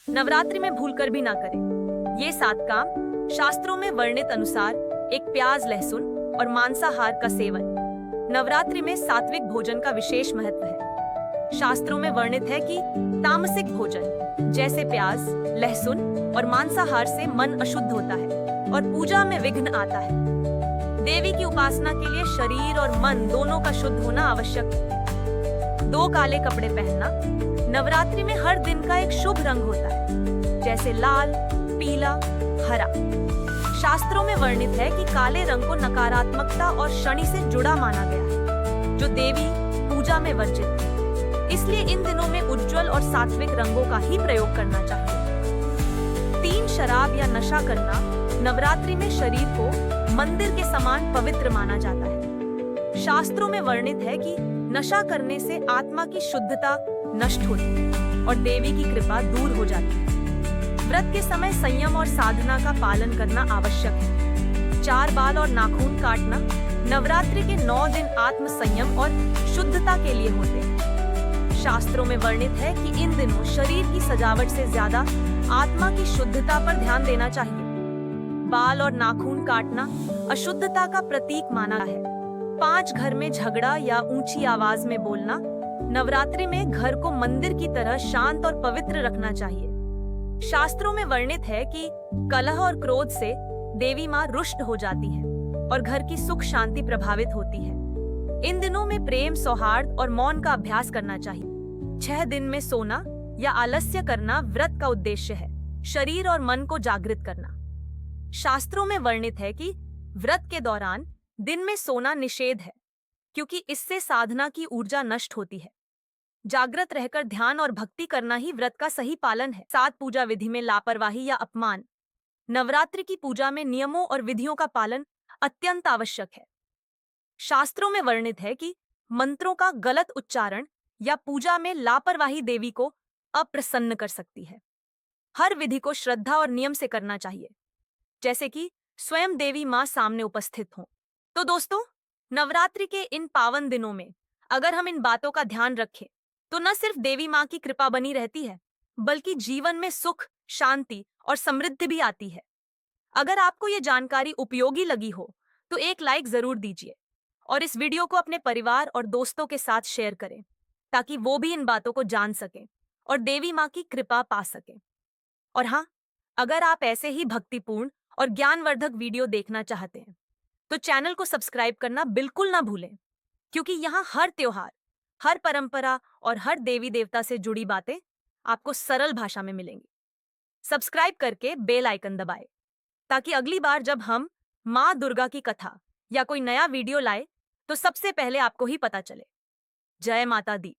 नवरात्रि में भूलकर भी ना करें। ये 7 काम शास्त्रों में वर्णित अनुसार एक प्याज, लहसुन और मांसाहार का सेवन। नवरात्रि में सात्विक भोजन का विशेष महत्व है। शास्त्रों में वर्णित है कि तामसिक भोजन जैसे प्याज, लहसुन और मांसाहार से मन अशुद्ध होता है और पूजा में विघ्न आता है। देवी की उपासना के लिए शरीर और मन दोनों का शुद्ध होना आवश्यक है। 2 काले कपड़े पहनना नवरात्रि में हर दिन का एक शुभ रंग होता है, जैसे लाल, पीला, हरा। शास्त्रों में वर्णित है कि काले रंग को नकारात्मकता और शनि से जुड़ा माना गया है, जो देवी पूजा में वर्जित है। इसलिए इन दिनों में उज्जवल और सात्विक रंगों का ही प्रयोग करना चाहिए। 3 शराब या नशा करना नवरात्रि में शरीर को मंदिर के समान पवित्र माना जाता है। शास्त्रों में वर्णित है कि नशा करने से आत्मा की शुद्धता नष्ट होती है और देवी की कृपा दूर हो जाती है। व्रत के समय संयम और साधना का पालन करना आवश्यक है। 4 बाल और नाखून काटना नवरात्रि के 9 दिन आत्म संयम और शुद्धता के लिए होते हैं। शास्त्रों में वर्णित है कि इन दिनों शरीर की सजावट से ज्यादा आत्मा की शुद्धता पर ध्यान देना चाहिए। बाल और नाखून काटना अशुद्धता का प्रतीक माना है। 5 घर में झगड़ा या ऊंची आवाज में बोलना नवरात्रि में घर को मंदिर की तरह शांत और पवित्र रखना चाहिए। शास्त्रों में वर्णित है कि कलह और क्रोध से देवी मां रुष्ट हो जाती है और घर की सुख शांति प्रभावित होती है। इन दिनों में प्रेम, सौहार्द और मौन का अभ्यास करना चाहिए। 6 दिन में सोना या आलस्य करना व्रत का उद्देश्य है, शरीर और मन को जागृत करना। शास्त्रों में वर्णित है कि व्रत के दौरान दिन में सोना निषेध है, क्योंकि इससे साधना की ऊर्जा नष्ट होती है। जागृत रहकर ध्यान और भक्ति करना ही व्रत का सही पालन है। 7 पूजा विधि में लापरवाही या अपमान नवरात्रि की पूजा में नियमों और विधियों का पालन अत्यंत आवश्यक है। शास्त्रों में वर्णित है कि मंत्रों का गलत उच्चारण या पूजा में लापरवाही देवी को अप्रसन्न कर सकती है। हर विधि को श्रद्धा और नियम से करना चाहिए, जैसे कि स्वयं देवी मां सामने उपस्थित हों। तो दोस्तों, नवरात्रि के इन पावन दिनों में अगर हम इन बातों का ध्यान रखें तो न सिर्फ देवी मां की कृपा बनी रहती है, बल्कि जीवन में सुख, शांति और समृद्धि भी आती है। अगर आपको ये जानकारी उपयोगी लगी हो तो एक लाइक जरूर दीजिए और इस वीडियो को अपने परिवार और दोस्तों के साथ शेयर करें, ताकि वो भी इन बातों को जान सकें और देवी मां की कृपा पा सकें। और हाँ, अगर आप ऐसे ही भक्तिपूर्ण और ज्ञानवर्धक वीडियो देखना चाहते हैं तो चैनल को सब्सक्राइब करना बिल्कुल ना भूलें, क्योंकि यहाँ हर त्योहार, हर परंपरा और हर देवी देवता से जुड़ी बातें आपको सरल भाषा में मिलेंगी। सब्सक्राइब करके बेल आइकन दबाएं, ताकि अगली बार जब हम माँ दुर्गा की कथा या कोई नया वीडियो लाए तो सबसे पहले आपको ही पता चले। जय माता दी।